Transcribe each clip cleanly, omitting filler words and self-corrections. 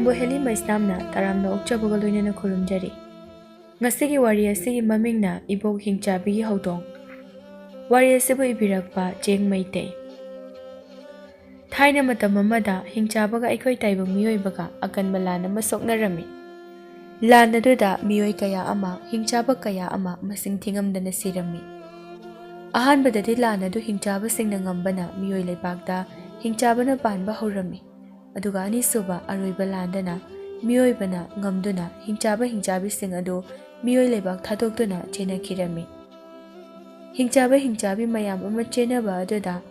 Nambu heli maisnamna taramna okchabaga loinana khurumjari. Ngasigi wari asigi mamingna ibok hingchabi haudong. Wari asibu ibirakpa jeng maitei. Thaina matam amada hingchabaga aikoi taibang miyoibaga akanba lana masoknarami. Lana duda miyoi kaya ama hingchaba kaya ama masing thingamdana sirami. Ahanbadadi lana du hingchaba singna ngambana miyoi leibakda hingchabana panba haurami. Aduga anisuba aroiba landana miyoibana ngamduna hingchabi sing adu miyoi leibak thadokduna chenakirami. Hingchabi mayam ama chenaba aduda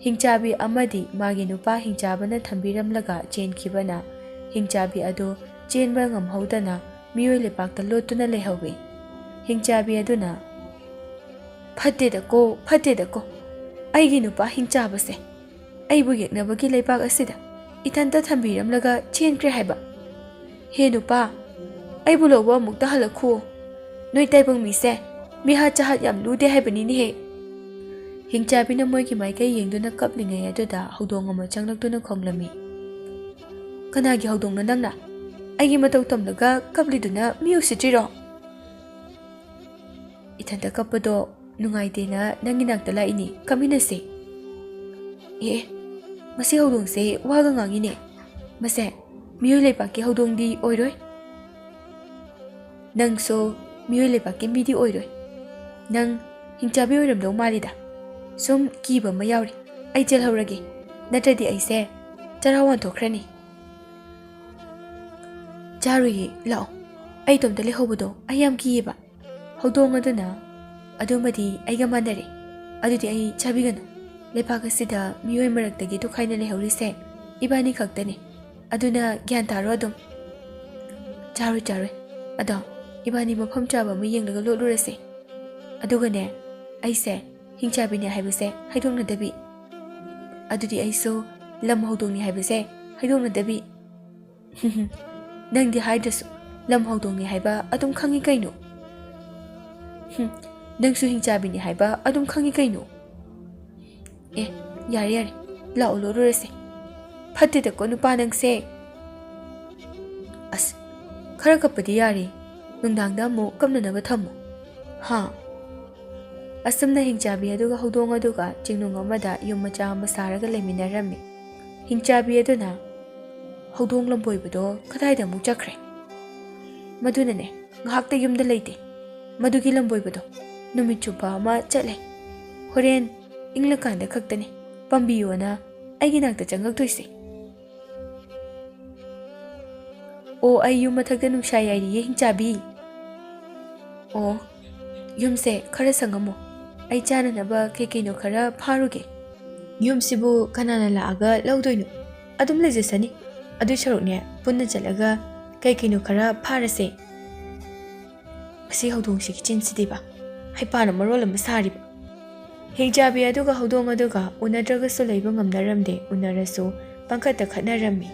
hingchabi amadi magi nupa hingchabana thambiramlaga chenkibana hingchabi adu chenba ngamhaudana miyoi leibakta lotuna lehawi. Hingchabi aduna Phatteda ko aigi nupa hingchabase aibu yeknabagi leibak asida itanta thambiramlaga chenkre haiba. He nupa aibu loba amukta halakhu noi taibang mise miha chahat yam lude haibani ni he. Hingchabina moigi maikai yengduna kaplingai aduda haudong ama changlakduna khonglami. Kanagi haudongna nangna aigi matau tamlaga kapliduna miusitiro. Itanta kapado nungaitena nanginakta laini kaminase. Masi haudongse waga ngangine. Mase miyoi leibaki haudongdi oiroi. Nang so miyoi leibaki midi oiroi. Nang hingchabi oiramdau malida. Sum kiba mayauri. Ai jel haurage. Natradi aise charawan thokhrani. Charuyi lao. Ai tomta lehobado ayam kiyeba. Haudong aduna adumadi aiga manare. Adudi ai chabiganu. Leibak asida miyoi maraktagi tukhaina lehaurise ibani khaktani. Aduna gyan taro adum. Charui. Ado ibani mafam chaba ma yenglaga lolurase. Adugane aise hingchabini haibase haidongna dabi. Adudi aiso lam haudongni haibase haidongna dabi. Nangdi haidrasu lam haudongni haiba adum khangi kaino. Nangsu hingchabini haiba adum khangi kaino. Yare lao lolurase. Phatteda ko nupa nangse. As khara kapadi yare nungdangda mo kamnanaba thammo. Ha Asamna hingchabi aduga haudong aduga jingnung amada yum macha ama saraga leminarami. Hingchabi aduna haudong lamboibado kadaida mu chakre. Madunane ngahakta yumda leite. Madugi lamboibado numit chupa ama chale. Horen inglakanda khaktani pambiyona aigi nakta changaktoise. O ai yum mathakda nungsa yairi hingchabi. O yumse khara sangamo. Ai chananaba kekeno khara pharuge. Yumsibu kanana laaga laudoino. Adum lejasani. Adu sarukne punna chalaga kekeno khara pharase. Asi haudongsi kichin sidiba. Haipana marol ama sariba. Hingchabi aduga haudong aduga unadragasu leiba ngamnaramde unarasu pangkhata khatnarami.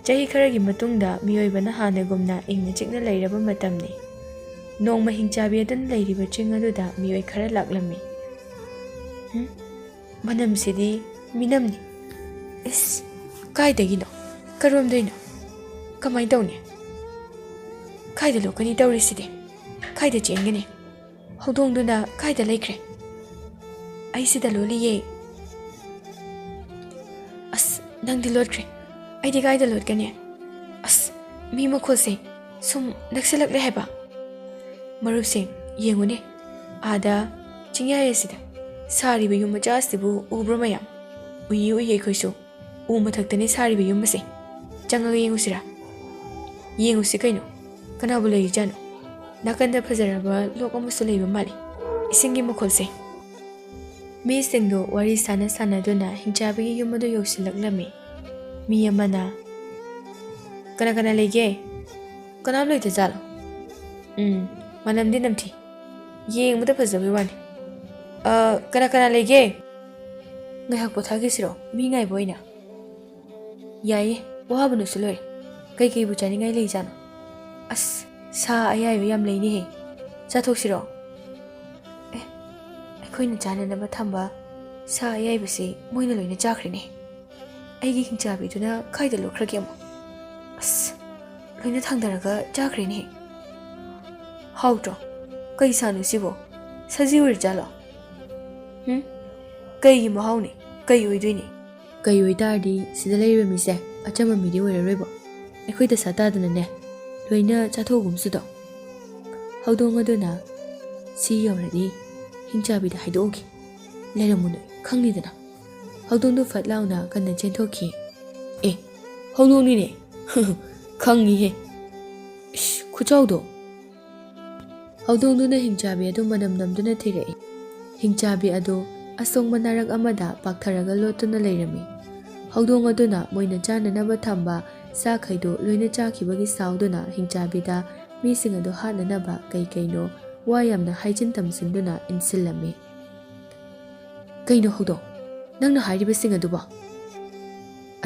Chahi kharagi matungda miyoibana hanagumna ingna chikna leiraba matamni. Nongma hingchabi adun leiriba ching aduda miyoi khara laklami. Manam sidi minamni. Kaidagino karomdaino kamai tawni. Kaida lokani tawriside. Kaida chengani. Haudongduna kaida laikre. Ai sida loliye. As nangdi lotkre. Aidi kaida lotkane. As mi makhose sum naksalakle haiba. Marupsing yengune ada chingyaya sida sariba yum macha asibu ubra mayam uyi khoisu u mathaktani sariba yum mase changaga yengusira yengusi kaino kanabu lei jano nakanda phajaraba lok amasu leiba mali isingi makholse mi singdo wari sana duna hingchabi yum adu yoksilaklami mi amana kana lege kana loite jalo Manamdi namthi. Yeng muda fazabi wani. Kana lege. Ngahak pothagi siro. Mi ngai boina. Yaye. Wahaba nusu loi. Kai buchani ngai lei jano. As sa ayayo yam lei ni he. Chathok siro. Aikoina chananaba thamba sa ayaibase moina loina chakhri ne. Aigi hingchabi duna kaida lokrage mo. ꯑꯁ ꯂꯣꯏꯅ ꯊꯥꯡꯗꯔꯒ ꯆꯥꯈ꯭ꯔꯦꯅꯦ ꯍꯥꯎꯇ꯭ꯔꯣ ꯀꯩ ꯁꯥꯅꯣ ꯁꯤꯕꯣ ꯁꯖꯤ ꯑꯣꯏꯔꯖꯥꯠꯂꯣ ꯀꯩꯒꯤ ꯃꯍꯥꯎꯅꯤ ꯀꯩ ꯑꯣꯏꯗꯣꯏꯅꯤ ꯀꯩ ꯑꯣꯏꯇꯥꯔꯗꯤ ꯁꯤꯗ ꯂꯩꯔꯤꯕ ꯃꯤꯁꯦ ꯑꯆꯝꯕ ꯃꯤꯗꯤ ꯑꯣꯏꯔꯔꯣꯏꯕꯣ ꯑꯩꯈꯣꯏ ꯗꯁꯥ ꯇꯥꯗꯅꯅꯦ ꯂꯣꯏꯅ ꯆꯥꯊꯣꯛꯒꯨꯝꯁꯨꯗꯣ ꯍꯧꯗꯣꯡ ꯑꯗꯨꯅ ꯁꯤ ꯌꯧꯔꯗꯤ ꯍꯤꯡꯆꯥꯕꯤꯗ ꯍꯥꯏꯗꯣꯛꯎꯈꯤ ꯂꯩꯔꯝꯃꯨ ꯅꯣꯏ ꯈꯪꯅꯤꯗꯅ ꯍꯧꯗꯣꯡꯗꯨ ꯐꯠ ꯂꯥꯎꯅ ꯀꯟꯅ ꯆꯦꯟꯊꯣꯛꯈꯤ ꯑꯦ ꯍꯧꯗꯣꯡꯅꯤꯅꯦ ꯈꯪꯉꯤꯍꯦ ꯏꯁ ꯈꯨꯆꯥꯎꯗꯣ ꯍꯧꯗꯣꯡꯗꯨꯅ ꯍꯤꯡꯆꯥꯕꯤ ꯑꯗꯨ ꯃꯅꯝ ꯅꯝꯗꯨꯅ ꯊꯤꯔꯛꯏ ꯍꯤꯡꯆꯥꯕꯤ ꯑꯗꯨ ꯑꯁꯣꯡꯕ ꯅꯥꯔꯛ ꯑꯃꯗ ꯄꯥꯛꯊꯔꯒ ꯂꯣꯠꯇꯨꯅ ꯂꯩꯔꯝꯃꯤ ꯍꯧꯗꯣꯡ ꯑꯗꯨꯅ ꯃꯣꯏꯅ ꯆꯥꯅꯅꯕ ꯊꯝꯕ ꯆꯥꯛꯈꯩꯗꯨ ꯂꯣꯏꯅ ꯆꯥꯈꯤꯕꯒꯤ ꯁꯥꯎꯗꯨꯅ ꯍꯤꯡꯆꯥꯕꯤꯗ ꯃꯤꯁꯤꯡ ꯑꯗꯨ ꯍꯥꯠꯅꯅꯕ ꯀꯩꯅꯣ ꯋꯥ ꯌꯥꯝꯅ ꯍꯥꯏꯖꯤꯟ ꯇꯝꯁꯤꯟꯗꯨꯅ ꯏꯟꯁꯤꯜꯂꯝꯃꯤ ꯀꯩꯅꯣ ꯍꯧꯗꯣꯡ ꯅꯪꯅ ꯍꯥꯏꯔꯤꯕꯁꯤꯡ ꯑꯗꯨꯕꯣ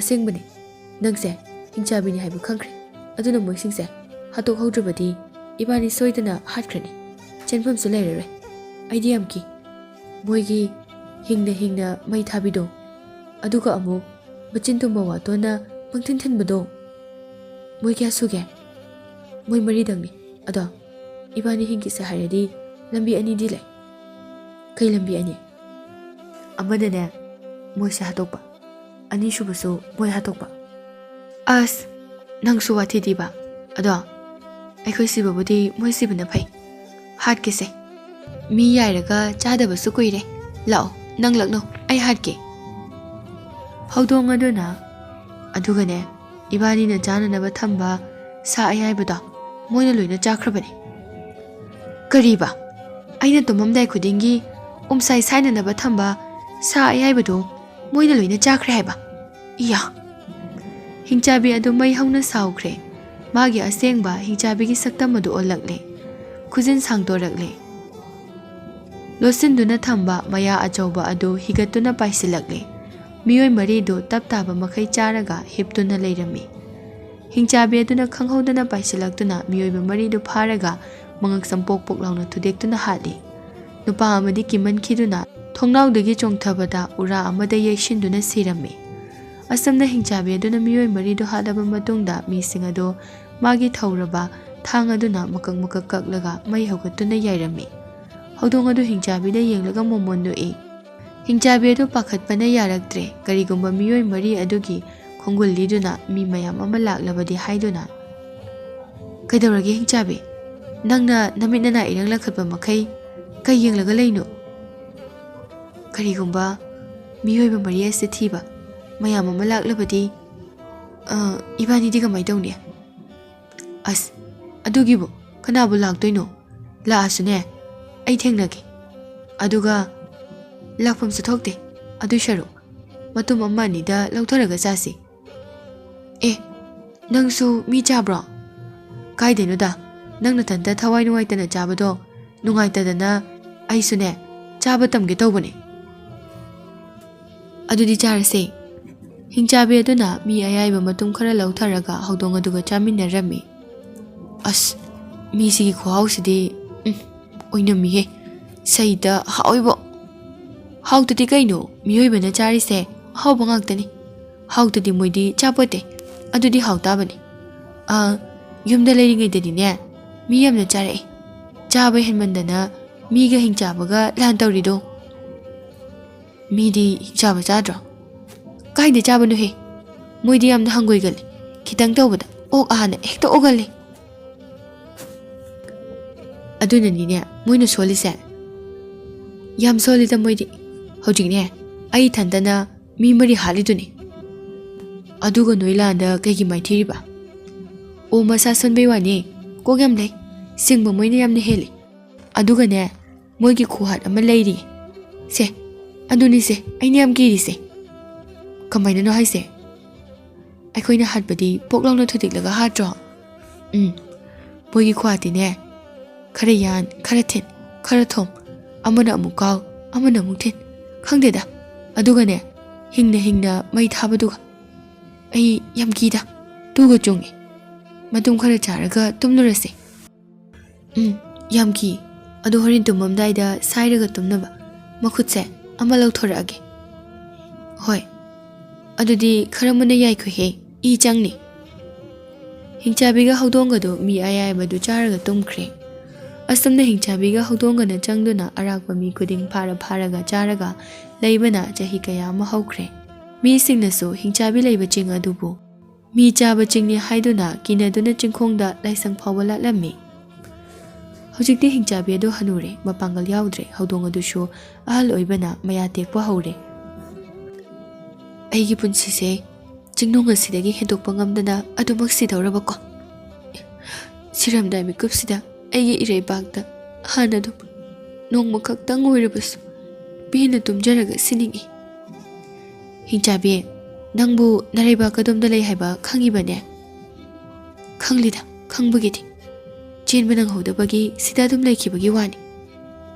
ꯑꯁꯦꯡꯕꯅꯤ ꯅꯪꯁꯦ ꯍꯤꯡꯆꯥꯕꯤꯅꯤ ꯍꯥꯏꯕ ꯈꯪꯈ꯭ꯔꯦ ꯑꯗꯨꯅ ꯃꯣꯏꯁꯤꯡꯁꯦ ꯍꯥꯠꯇꯣꯛꯍꯧꯗ꯭ꯔꯕꯗꯤ ꯏꯕꯥꯅꯤ ꯁꯣꯏꯗꯅ ꯍꯥꯠꯈ꯭ꯔꯅꯤ ꯆꯦꯟꯐꯝꯁꯨ ꯂꯩꯔꯔꯣꯏ ꯑꯩꯗꯤ ꯌꯥꯝ ꯀꯤ ꯃꯣꯏꯒꯤ ꯍꯤꯡꯅ ꯍꯤꯡꯅ ꯃꯩ ꯊꯥꯕꯤꯗꯣ ꯑꯗꯨꯒ ꯑꯃꯨꯛ ꯃꯆꯤꯟ ꯇꯨꯝꯕ ꯋꯥꯇꯣꯟꯅ ꯄꯪꯊꯤꯟ ꯊꯤꯟꯕꯗꯣ ꯃꯣꯏ ꯀꯌꯥ ꯁꯨꯒꯦ ꯃꯣꯏ 4ꯗꯪꯅꯤ ꯑꯗꯣ ꯏꯕꯥꯅꯤ ꯍꯤꯡꯈꯤꯁꯦ ꯍꯥꯏꯔꯗꯤ ꯂꯝꯕꯤ ꯑꯅꯤꯗꯤ ꯂꯩ ꯀꯩ ꯂꯝꯕꯤ ꯑꯅꯤ ꯑꯃꯗꯅꯦ ꯃꯣꯏꯁꯦ ꯍꯥꯠꯇꯣꯛꯄ ꯑꯅꯤꯁꯨꯕꯁꯨ ꯃꯣꯏ ꯍꯥꯠꯇꯣꯛꯄ ꯑꯁ ꯅꯪꯁꯨ ꯋꯥꯊꯤꯗꯤꯕ ꯑꯗꯣ ꯑꯩꯈꯣꯏ ꯁꯤꯕꯕꯨꯗꯤ ꯃꯣꯏ ꯁꯤꯕꯅ ꯐꯩ ꯍꯥꯠꯀꯦꯁꯦ ꯃꯤ ꯌꯥꯏꯔꯒ ꯆꯥꯗꯕꯁꯨ ꯀꯨꯏꯔꯦ ꯂꯥꯛꯑꯣ ꯅꯪ ꯂꯛꯅꯧ ꯑꯩ ꯍꯥꯠꯀꯦ ꯍꯧꯗꯣꯡ ꯑꯗꯨꯅ ꯑꯗꯨꯒꯅꯦ ꯏꯕꯥꯅꯤꯅ ꯆꯥꯅꯅꯕ ꯊꯝꯕ ꯁꯥ ꯑꯌꯥꯏꯕꯗꯣ ꯃꯣꯏꯅ ꯂꯣꯏꯅ ꯆꯥꯈ꯭ꯔꯕꯅꯤ ꯀꯔꯤꯕ ꯑꯩꯅ ꯇꯨꯝꯃꯝꯗꯥꯏ ꯈꯨꯗꯤꯡꯒꯤ ꯎꯝꯁꯥꯏ ꯁꯥꯏꯅꯅꯕ ꯊꯝꯕ ꯁꯥ ꯑꯌꯥꯏꯕꯗꯣ ꯃꯣꯏꯅ ꯂꯣꯏꯅ ꯆꯥꯈ꯭ꯔꯦ ꯍꯥꯏꯕ ꯏꯌꯥ ꯍꯤꯡꯆꯥꯕꯤ ꯑꯗꯨ ꯃꯩ ꯍꯧꯅ ꯁꯥꯎꯈ꯭ꯔꯦ ꯃꯥꯒꯤ ꯑꯁꯦꯡꯕ ꯍꯤꯡꯆꯥꯕꯤꯒꯤ ꯁꯛꯇꯝ ꯑꯗꯨ ꯑꯣꯜꯂꯛꯂꯦ ꯈꯨꯖꯤꯟ ꯁꯥꯡꯗꯣꯔꯛꯂꯦ ꯂꯣꯠꯁꯤꯟꯗꯨꯅ ꯊꯝꯕ ꯃꯌꯥ ꯑꯆꯧꯕ ꯑꯗꯨ ꯍꯤꯒꯠꯇꯨꯅ ꯄꯥꯏꯁꯤꯜꯂꯛꯂꯦ ꯃꯤꯑꯣꯏ 4ꯗꯨ ꯇꯞ ꯇꯥꯕ ꯃꯈꯩ ꯆꯥꯔꯒ ꯍꯤꯞꯇꯨꯅ ꯂꯩꯔꯝꯃꯤ ꯍꯤꯡꯆꯥꯕꯤ ꯑꯗꯨꯅ ꯈꯪꯍꯧꯗꯅ ꯄꯥꯏꯁꯤꯜꯂꯛꯇꯨꯅ ꯃꯤꯑꯣꯏꯕ 4ꯗꯨ ꯐꯥꯔꯒ ꯃꯉꯛ ꯁꯝꯄꯣꯛ ꯄꯣꯛ ꯂꯥꯎꯅ ꯊꯨꯗꯦꯛꯇꯨꯅ ꯍꯥꯠꯂꯤ ꯅꯨꯄꯥ ꯑꯃꯗꯤ ꯀꯤꯃꯟꯈꯤꯗꯨꯅ ꯊꯣꯡꯅꯥꯎꯗꯒꯤ ꯆꯣꯡꯊꯕꯗ ꯎꯔꯥ ꯑꯃꯗ ꯌꯩꯁꯤꯟꯗꯨꯅ ꯁꯤꯔꯝꯃꯤ ꯑꯁꯨꯝꯅ ꯍꯤꯡꯆꯥꯕꯤ ꯑꯗꯨꯅ ꯃꯤꯑꯣꯏ 4ꯗꯨ ꯍꯥꯠꯂꯕ ꯃꯇꯨꯡꯗ ꯃꯤꯁꯤꯡ ꯑꯗꯨ ꯃꯥꯒꯤ ꯊꯧꯔꯕ ꯊꯥꯡ ꯑꯗꯨꯅ ꯃꯀꯛ ꯃꯀꯛ ꯀꯛꯂꯒ ꯃꯩ ꯍꯧꯒꯠꯇꯨꯅ ꯌꯥꯏꯔꯝꯃꯤ ꯍꯧꯗꯣꯡ ꯑꯗꯨ ꯍꯤꯡꯆꯥꯕꯤꯗ ꯌꯦꯡꯂꯒ ꯃꯣꯃꯣꯟ ꯅꯣꯛꯏ ꯍꯤꯡꯆꯥꯕꯤ ꯑꯗꯨ ꯄꯥꯈꯠꯄꯅ ꯌꯥꯔꯛꯇ꯭ꯔꯦ ꯀꯔꯤꯒꯨꯝꯕ ꯃꯤꯑꯣꯏ 4 ꯑꯗꯨꯒꯤ ꯈꯣꯡꯒꯨꯜ ꯂꯤꯗꯨꯅ ꯃꯤ ꯃꯌꯥꯝ ꯑꯃ ꯂꯥꯛꯂꯕꯗꯤ ꯍꯥꯏꯗꯨꯅ ꯀꯩꯗꯧꯔꯒꯦ ꯍꯤꯡꯆꯥꯕꯤ ꯅꯪꯅ ꯅꯃꯤꯠ ꯅꯅꯥ ꯏꯔꯪ ꯂꯪꯈꯠꯄ ꯃꯈꯩ ꯀꯩ ꯌꯦꯡꯂꯒ ꯂꯩꯅꯣ ꯀꯔꯤꯒꯨꯝꯕ ꯃꯤꯑꯣꯏꯕ 4 ꯑꯁꯤ ꯊꯤꯕ ꯃꯌꯥꯝ ꯑꯃ ꯂꯥꯛꯂꯕꯗꯤ ꯏꯕꯥꯅꯤꯗꯤ ꯀꯃꯥꯏ ꯇꯧꯅꯤ ꯑꯁ ꯑꯗꯨꯒꯤꯕꯨ ꯀꯅꯥꯕꯨ ꯂꯥꯛꯇꯣꯏꯅꯣ ꯂꯥꯛꯑꯁꯨꯅꯦ ꯑꯩ ꯊꯦꯡꯅꯒꯦ ꯑꯗꯨꯒ ꯂꯥꯛꯐꯝꯁꯨ ꯊꯣꯛꯇꯦ ꯑꯗꯨꯏ ꯁꯔꯨꯛ ꯃꯇꯨꯝ 1-2ꯗ ꯂꯧꯊꯔꯒ ꯆꯥꯁꯤ ꯑꯦ ꯅꯪꯁꯨ ꯃꯤ ꯆꯥꯕ꯭ꯔꯣ ꯀꯥꯏꯗꯩꯅꯣꯗ ꯅꯪ ꯅꯊꯟꯇ ꯊꯋꯥꯏ ꯅꯨꯡꯉꯥꯏꯇꯅ ꯆꯥꯕꯗꯣ ꯅꯨꯡꯉꯥꯏꯇꯗꯅ ꯑꯩꯁꯨꯅꯦ ꯆꯥꯕ ꯇꯝꯒꯦ ꯇꯧꯕꯅꯦ ꯑꯗꯨꯗꯤ ꯆꯥꯔꯁꯦ ꯍꯤꯡꯆꯥꯕꯤ ꯑꯗꯨꯅ ꯃꯤ ꯑꯌꯥꯏꯕ ꯃꯇꯨꯝ ꯈꯔ ꯂꯧꯊꯔꯒ ꯍꯧꯗꯣꯡ ꯑꯗꯨꯒ ꯆꯥꯃꯤꯟꯅꯔꯝꯃꯤ ꯑꯁ ꯃꯤꯁꯤꯒꯤ ꯈꯨꯍꯥꯎꯁꯤꯗꯤ ꯑꯣꯏꯅꯝꯃꯤꯍꯦ ꯁꯩꯗ ꯍꯥꯎꯏꯕꯣ ꯍꯥꯎꯇꯗꯤ ꯀꯩꯅꯣ ꯃꯤꯑꯣꯏꯕꯅ ꯆꯥꯔꯤꯁꯦ ꯍꯥꯎꯕ ꯉꯥꯛꯇꯅꯤ ꯍꯥꯎꯇꯗꯤ ꯃꯣꯏꯗꯤ ꯆꯥꯄꯣꯠꯇꯦ ꯑꯗꯨꯗꯤ ꯍꯥꯎꯇꯥꯕꯅꯤ ꯌꯨꯝꯗ ꯂꯩꯔꯤꯉꯩꯗꯗꯤꯅꯦ ꯃꯤ ꯌꯥꯝꯅ ꯆꯥꯔꯛꯏ ꯆꯥꯕ ꯍꯦꯟꯃꯟꯗꯅ ꯃꯤꯒ ꯍꯤꯡꯆꯥꯕꯒ ꯂꯥꯟ ꯇꯧꯔꯤꯗꯣ ꯃꯤꯗꯤ ꯍꯤꯡꯆꯥꯕ ꯆꯥꯗ꯭ꯔꯣ ꯀꯥꯏꯗ ꯆꯥꯕꯅꯣꯍꯦ ꯃꯣꯏꯗꯤ ꯌꯥꯝꯅ ꯍꯪꯒꯣꯏꯒꯜꯂꯤ ꯈꯤꯇꯪ ꯇꯧꯕꯗ ꯑꯣꯛ ꯍꯥꯟꯅ ꯍꯦꯛꯇ ꯑꯣꯒꯜꯂꯤ ꯑꯗꯨꯅꯅꯤꯅꯦ ꯃꯣꯏꯅ ꯁꯣꯜꯂꯤꯁꯦ ꯌꯥꯝ ꯁꯣꯜꯂꯤꯗ ꯃꯣꯏꯗꯤ ꯍꯧꯖꯤꯛꯅꯦ ꯑꯩ ꯏꯊꯟꯇꯅ ꯃꯤ 4 ꯍꯥꯠꯂꯤꯗꯨꯅꯤ ꯑꯗꯨꯒ ꯅꯣꯏ ꯂꯥꯟꯗ ꯀꯩꯒꯤ ꯃꯥꯏꯊꯤꯔꯤꯕ ꯑꯣ ꯃꯁꯥ ꯁꯣꯟꯕꯩ ꯋꯥꯅꯤ ꯀꯣꯛ ꯌꯥꯝ ꯂꯩ ꯁꯤꯡꯕ ꯃꯣꯏꯅ ꯌꯥꯝꯅ ꯍꯦꯜꯂꯤ ꯑꯗꯨꯒꯅꯦ ꯃꯣꯏꯒꯤ ꯈꯨꯍꯥꯠ ꯑꯃ ꯂꯩꯔꯤ ꯁꯦ ꯑꯗꯨꯅꯤꯁꯦ ꯑꯩꯅ ꯌꯥꯝ ꯀꯤꯔꯤꯁꯦ ꯀꯃꯥꯏꯅꯅꯣ ꯍꯥꯏꯁꯦ ꯑꯩꯈꯣꯏꯅ ꯍꯥꯠꯄꯗꯤ ꯄꯣꯛ ꯂꯥꯎꯅ ꯊꯨꯗꯦꯛꯂꯒ ꯍꯥꯠꯇ꯭ꯔꯣ ꯃꯣꯏꯒꯤ ꯈꯨꯍꯥꯠꯇꯤꯅꯦ ꯈꯔ ꯌꯥꯟ ꯈꯔ ꯊꯤꯟ ꯈꯔ ꯊꯣꯝ ꯑꯃꯅ ꯑꯃꯨꯛ ꯀꯥꯎ ꯑꯃꯅ ꯑꯃꯨꯛ ꯊꯤꯟ ꯈꯪꯗꯦꯗ ꯑꯗꯨꯒꯅꯦ ꯍꯤꯡꯅ ꯍꯤꯡꯅ ꯃꯩ ꯊꯥꯕꯗꯨꯒ ꯑꯩ ꯌꯥꯝ ꯀꯤꯗ ꯇꯨꯒ ꯆꯨꯡꯉꯤ ꯃꯇꯨꯝ ꯈꯔ ꯆꯥꯔꯒ ꯇꯨꯝꯂꯨꯔꯁꯤ ꯌꯥꯝ ꯀꯤ ꯑꯗꯣ ꯍꯣꯔꯦꯟ ꯇꯨꯝꯃꯝꯗꯥꯏꯗ ꯁꯥꯏꯔꯒ ꯇꯨꯝꯅꯕ ꯃꯈꯨꯠꯁꯦ ꯑꯃ ꯂꯧꯊꯣꯔꯛꯑꯒꯦ ꯍꯣꯏ ꯑꯗꯨꯗꯤ ꯈꯔ ꯃꯨꯟꯅ ꯌꯥꯏꯈꯣꯍꯦ ꯏ ꯆꯪꯅꯤ ꯍꯤꯡꯆꯥꯕꯤꯒ ꯍꯧꯗꯣꯡꯒꯗꯨ ꯃꯤ ꯑꯌꯥꯏꯕꯗꯨ ꯆꯥꯔꯒ ꯇꯨꯝꯈ꯭ꯔꯦ꯫ ꯑꯁꯨꯝꯅ ꯍꯤꯡꯆꯥꯕꯤꯒ ꯍꯧꯗꯣꯡꯒꯅ ꯆꯪꯗꯨꯅ ꯑꯔꯥꯛꯄ ꯃꯤ ꯈꯨꯗꯤꯡ ꯐꯥꯔꯒ ꯆꯥꯔꯒ ꯂꯩꯕꯅ ꯆꯍꯤ ꯀꯌꯥ ꯑꯃ ꯍꯧꯈ꯭ꯔꯦ꯫ ꯃꯤꯁꯤꯡꯅꯁꯨ ꯍꯤꯡꯆꯥꯕꯤ ꯂꯩꯕ ꯆꯤꯡ ꯑꯗꯨꯕꯨ ꯃꯤ ꯆꯥꯕ ꯆꯤꯡꯅꯤ ꯍꯥꯏꯗꯨꯅ ꯀꯤꯅꯗꯨꯅ ꯆꯤꯡꯈꯣꯡꯗ ꯂꯥꯏꯁꯪ ꯐꯥꯎꯕ ꯂꯥꯠꯂꯝꯃꯤ꯫ ꯍꯧꯖꯤꯛꯇꯤ ꯍꯤꯡꯆꯥꯕꯤ ꯑꯗꯨ ꯍꯅꯨꯔꯦ, ꯃꯄꯥꯡꯒꯜ ꯌꯥꯎꯗ꯭ꯔꯦ, ꯍꯧꯗꯣꯡ ꯑꯗꯨꯁꯨ ꯑꯍꯜ ꯑꯣꯏꯕꯅ ꯃꯌꯥ ꯇꯦꯛꯄ ꯍꯧꯔꯦ꯫ ꯑꯩꯒꯤ ꯄꯨꯟꯁꯤꯁꯦ ꯆꯤꯡꯅꯨꯡ ꯑꯁꯤꯗꯒꯤ ꯍꯦꯟꯗꯣꯛꯄ ꯉꯝꯗꯅ ꯑꯗꯨꯃꯛ ꯁꯤꯗꯧꯔꯕꯀꯣ? ꯁꯤꯔꯝꯗꯥꯏ ꯃꯤꯀꯨꯞꯁꯤꯗ ꯑꯩꯒꯤ ꯏꯔꯩꯕꯥꯛꯇ ꯍꯥꯟꯅꯗꯨ ꯅꯣꯡꯃ ꯈꯛꯇꯪ ꯑꯣꯏꯔꯕꯁꯨ ꯄꯦꯟꯅ ꯇꯨꯝꯖꯔꯒ ꯁꯤꯅꯤꯡꯏ꯫ ꯍꯤꯡꯆꯥꯕꯤ, ꯅꯪꯕꯨ ꯅꯔꯩꯕꯥꯛ ꯀꯗꯣꯝꯗ ꯂꯩ ꯍꯥꯏꯕ ꯈꯪꯉꯤꯕꯅꯦ? ꯈꯪꯂꯤꯗ, ꯈꯪꯕꯒꯤꯗꯤ ꯆꯦꯟꯕ ꯅꯪꯍꯧꯗꯕꯒꯤ ꯁꯤꯗ ꯑꯗꯨꯝ ꯂꯩꯈꯤꯕꯒꯤ ꯋꯥꯅꯤ꯫